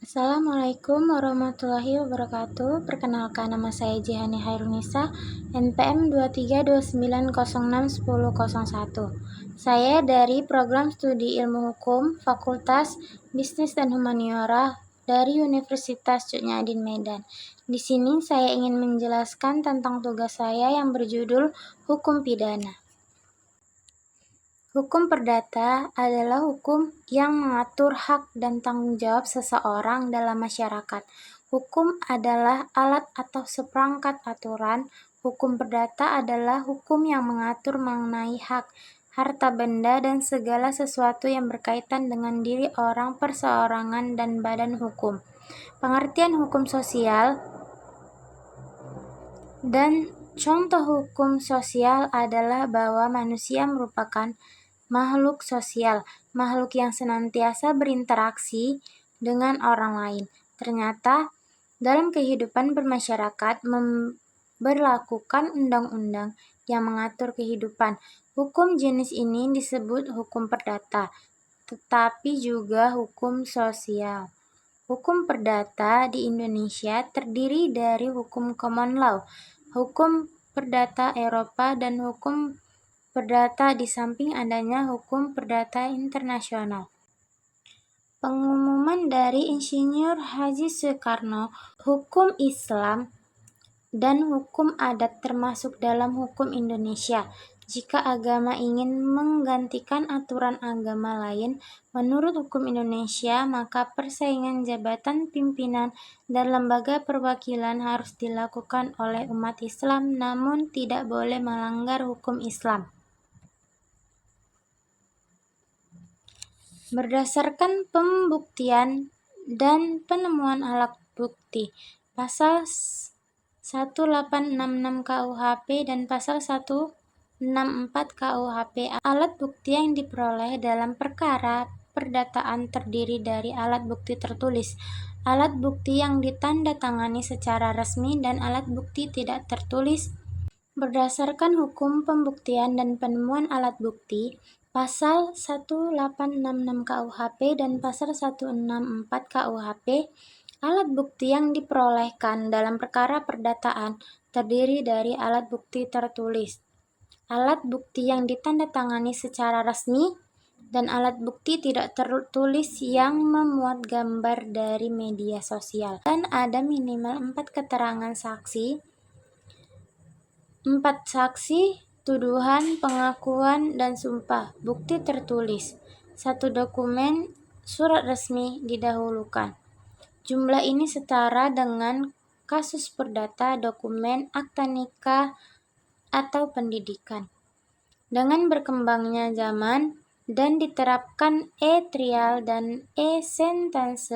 Assalamualaikum warahmatullahi wabarakatuh. Perkenalkan, nama saya Jihani Hairunisa, NPM 2329061001. Saya dari Program Studi Ilmu Hukum Fakultas Bisnis dan Humaniora dari Universitas Cut Nyak Medan. Di sini saya ingin menjelaskan tentang tugas saya yang berjudul Hukum Pidana. Hukum perdata adalah hukum yang mengatur hak dan tanggung jawab seseorang dalam masyarakat. Hukum adalah alat atau seperangkat aturan. Hukum perdata adalah hukum yang mengatur mengenai hak, harta benda, dan segala sesuatu yang berkaitan dengan diri orang, perseorangan, dan badan hukum. Pengertian hukum sosial dan contoh hukum sosial adalah bahwa manusia merupakan makhluk sosial, makhluk yang senantiasa berinteraksi dengan orang lain. Ternyata, dalam kehidupan bermasyarakat berlakukan undang-undang yang mengatur kehidupan. Hukum jenis ini disebut hukum perdata, tetapi juga hukum sosial. Hukum perdata di Indonesia terdiri dari hukum common law, hukum perdata Eropa, dan hukum perdata di samping adanya hukum perdata internasional. Pengumuman dari Insinyur Haji Soekarno, hukum Islam dan hukum adat termasuk dalam hukum Indonesia. Jika agama ingin menggantikan aturan agama lain, menurut hukum Indonesia, maka persaingan jabatan pimpinan dan lembaga perwakilan harus dilakukan oleh umat Islam, namun tidak boleh melanggar hukum Islam. Berdasarkan pembuktian dan penemuan alat bukti, Pasal 1866 KUHP dan Pasal 164 KUHP, alat bukti yang diperoleh dalam perkara perdataan terdiri dari alat bukti tertulis, alat bukti yang ditandatangani secara resmi, dan alat bukti tidak tertulis. Berdasarkan hukum pembuktian dan penemuan alat bukti, Pasal 1866 KUHP dan Pasal 164 KUHP, alat bukti yang diperolehkan dalam perkara perdataan terdiri dari alat bukti tertulis, alat bukti yang ditandatangani secara resmi, dan alat bukti tidak tertulis yang memuat gambar dari media sosial. Dan ada minimal 4 keterangan saksi, 4 saksi, tuduhan, pengakuan, dan sumpah, bukti tertulis, 1 dokumen, surat resmi didahulukan. Jumlah ini setara dengan kasus perdata, dokumen, akta nikah, atau pendidikan. Dengan berkembangnya zaman dan diterapkan e-trial dan e-sentence,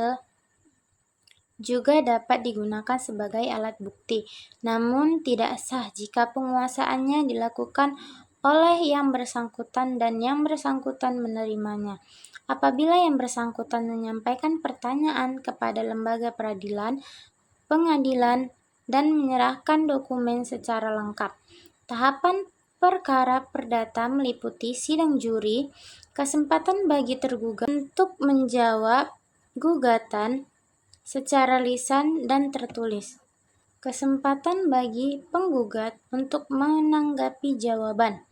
juga dapat digunakan sebagai alat bukti, namun tidak sah jika penguasaannya dilakukan oleh yang bersangkutan dan yang bersangkutan menerimanya. Apabila yang bersangkutan menyampaikan pertanyaan kepada lembaga peradilan, pengadilan, dan menyerahkan dokumen secara lengkap. Tahapan perkara perdata meliputi sidang juri, kesempatan bagi tergugat untuk menjawab gugatan secara lisan dan tertulis, kesempatan bagi penggugat untuk menanggapi jawaban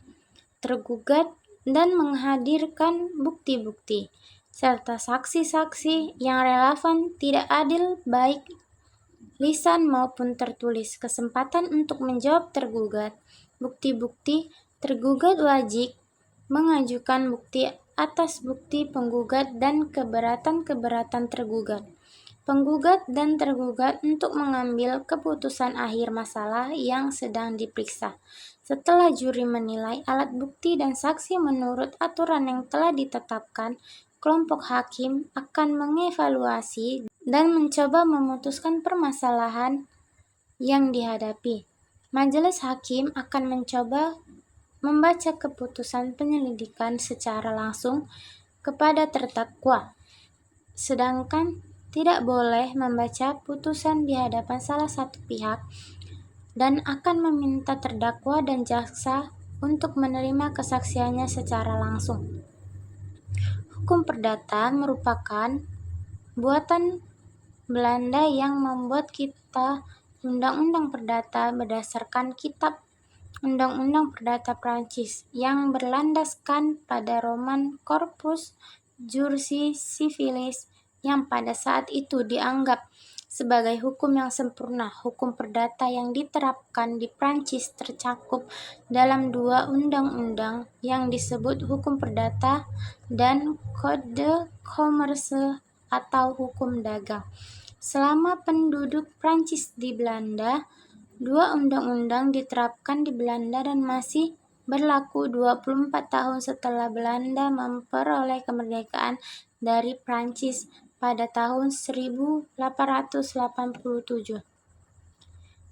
tergugat dan menghadirkan bukti-bukti, serta saksi-saksi yang relevan tidak adil baik lisan maupun tertulis, kesempatan untuk menjawab tergugat, bukti-bukti. Tergugat wajib mengajukan bukti atas bukti penggugat dan keberatan-keberatan tergugat. Penggugat dan tergugat untuk mengambil keputusan akhir masalah yang sedang diperiksa. Setelah juri menilai alat bukti dan saksi menurut aturan yang telah ditetapkan, kelompok hakim akan mengevaluasi dan mencoba memutuskan permasalahan yang dihadapi. Majelis hakim akan mencoba membaca keputusan penyelidikan secara langsung kepada terdakwa, sedangkan tidak boleh membaca putusan di hadapan salah satu pihak, dan akan meminta terdakwa dan jaksa untuk menerima kesaksiannya secara langsung. Hukum perdata merupakan buatan Belanda yang membuat kita Undang-Undang Perdata berdasarkan Kitab Undang-Undang Perdata Prancis yang berlandaskan pada Roman Corpus Juris Civilis yang pada saat itu dianggap sebagai hukum yang sempurna. Hukum perdata yang diterapkan di Prancis tercakup dalam dua undang-undang yang disebut Hukum Perdata dan Code de Commerce atau Hukum Dagang. Selama penduduk Prancis di Belanda, dua undang-undang diterapkan di Belanda dan masih berlaku 24 tahun setelah Belanda memperoleh kemerdekaan dari Prancis pada tahun 1887.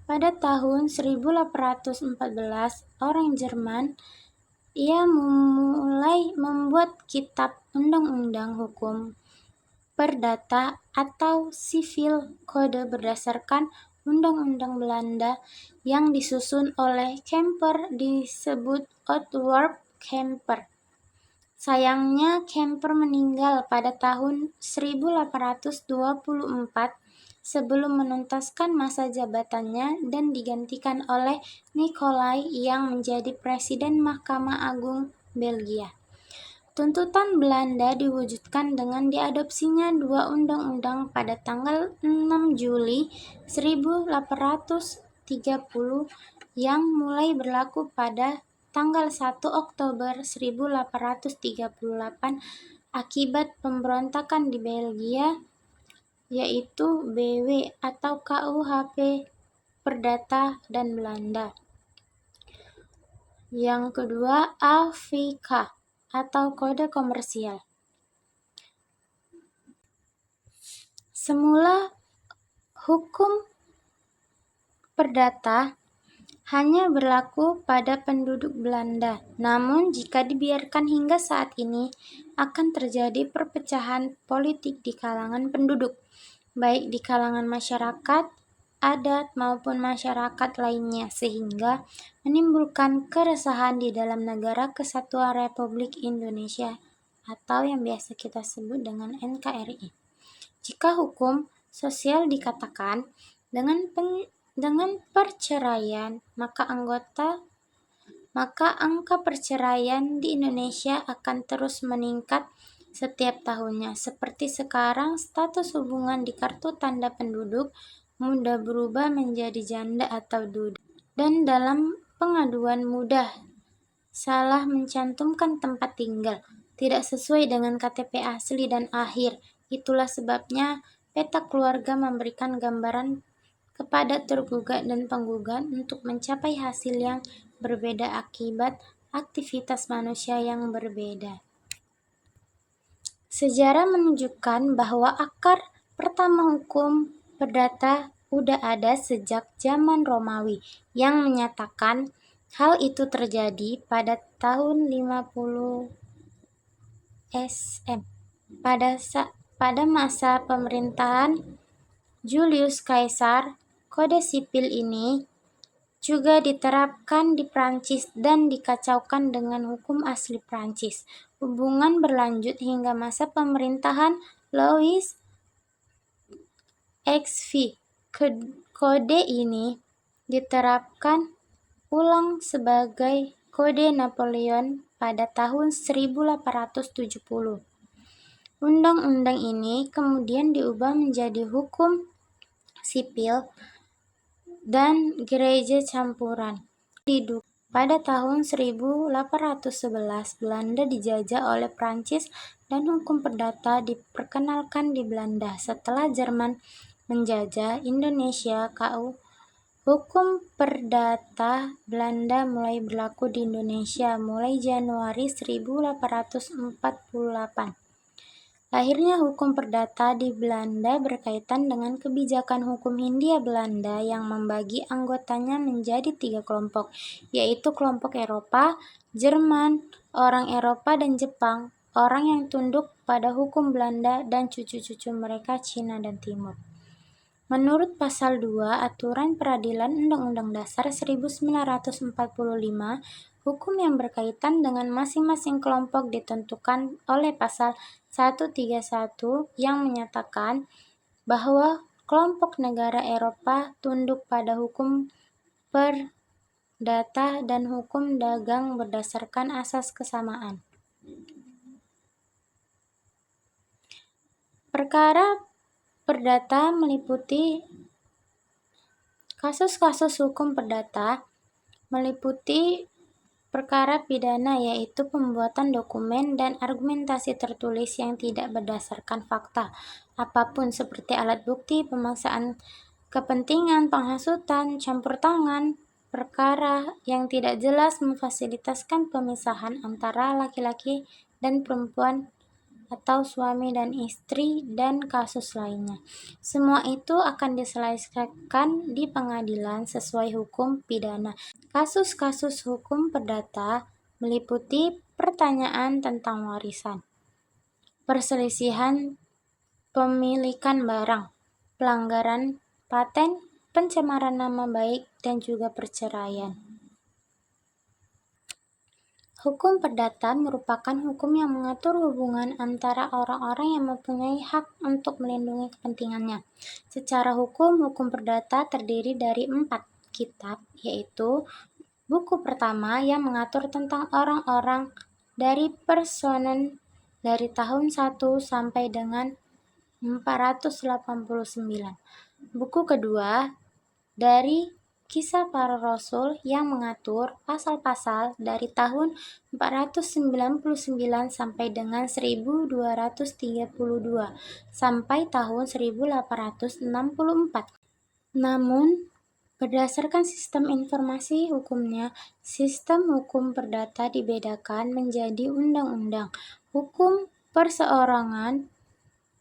Pada tahun 1814, orang Jerman ia mulai membuat kitab undang-undang hukum perdata atau Civil Code berdasarkan Undang-Undang Belanda yang disusun oleh Kemper disebut Outward Kemper. Sayangnya Kemper meninggal pada tahun 1824 sebelum menuntaskan masa jabatannya dan digantikan oleh Nicolai yang menjadi Presiden Mahkamah Agung Belgia. Tuntutan Belanda diwujudkan dengan diadopsinya dua undang-undang pada tanggal 6 Juli 1830 yang mulai berlaku pada tanggal 1 Oktober 1838 akibat pemberontakan di Belgia, yaitu BW atau KUHP Perdata dan Belanda. Yang kedua, AVK atau Kode Komersial. Semula hukum perdata hanya berlaku pada penduduk Belanda. Namun jika dibiarkan hingga saat ini, akan terjadi perpecahan politik di kalangan penduduk, baik di kalangan masyarakat adat maupun masyarakat lainnya, sehingga menimbulkan keresahan di dalam Negara Kesatuan Republik Indonesia atau yang biasa kita sebut dengan NKRI. Jika hukum sosial dikatakan dengan perceraian, maka angka perceraian di Indonesia akan terus meningkat setiap tahunnya. Seperti sekarang, status hubungan di kartu tanda penduduk mudah berubah menjadi janda atau duda. Dan dalam pengaduan mudah salah mencantumkan tempat tinggal, tidak sesuai dengan KTP asli dan akhir. Itulah sebabnya peta keluarga memberikan gambaran kepada tergugat dan penggugat untuk mencapai hasil yang berbeda akibat aktivitas manusia yang berbeda. Sejarah menunjukkan bahwa akar pertama hukum perdata udah ada sejak zaman Romawi yang menyatakan hal itu terjadi pada tahun 50 SM. Pada masa pemerintahan Julius Caesar, kode sipil ini juga diterapkan di Prancis dan dikacaukan dengan hukum asli Prancis. Hubungan berlanjut hingga masa pemerintahan Louis XVI. Kode ini diterapkan ulang sebagai Kode Napoleon pada tahun 1870. Undang-undang ini kemudian diubah menjadi hukum sipil dan gereja campuran. Pada tahun 1811, Belanda dijajah oleh Prancis dan hukum perdata diperkenalkan di Belanda. Setelah Jerman menjajah Indonesia, hukum perdata Belanda mulai berlaku di Indonesia mulai Januari 1848. Lahirnya hukum perdata di Belanda berkaitan dengan kebijakan hukum Hindia Belanda yang membagi anggotanya menjadi 3 kelompok, yaitu kelompok Eropa, Jerman, orang Eropa dan Jepang, orang yang tunduk pada hukum Belanda dan cucu-cucu mereka Cina dan Timur. Menurut Pasal 2 Aturan Peradilan Undang-Undang Dasar 1945, hukum yang berkaitan dengan masing-masing kelompok ditentukan oleh Pasal 131 yang menyatakan bahwa kelompok negara Eropa tunduk pada hukum perdata dan hukum dagang berdasarkan asas kesamaan. Perkara perdata meliputi kasus-kasus hukum perdata meliputi perkara pidana, yaitu pembuatan dokumen dan argumentasi tertulis yang tidak berdasarkan fakta apapun seperti alat bukti, pemaksaan kepentingan, penghasutan, campur tangan, perkara yang tidak jelas, memfasilitasi pemisahan antara laki-laki dan perempuan atau suami dan istri, dan kasus lainnya. Semua itu akan diselesaikan di pengadilan sesuai hukum pidana. Kasus-kasus hukum perdata meliputi pertanyaan tentang warisan, perselisihan pemilikan barang, pelanggaran paten, pencemaran nama baik, dan juga perceraian. Hukum perdata merupakan hukum yang mengatur hubungan antara orang-orang yang mempunyai hak untuk melindungi kepentingannya. Secara hukum, hukum perdata terdiri dari 4 kitab, yaitu buku pertama yang mengatur tentang orang-orang dari personen dari tahun 1 sampai dengan 489. Buku kedua dari Kisah Para Rasul yang mengatur pasal-pasal dari tahun 499 sampai dengan 1232 sampai tahun 1864. Namun, berdasarkan sistem informasi hukumnya, sistem hukum perdata dibedakan menjadi undang-undang, hukum perseorangan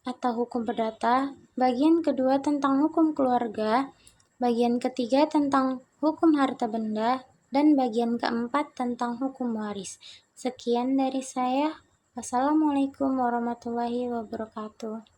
atau hukum perdata, bagian kedua tentang hukum keluarga, bagian ketiga tentang hukum harta benda, dan bagian keempat tentang hukum waris. Sekian dari saya. Wassalamualaikum warahmatullahi wabarakatuh.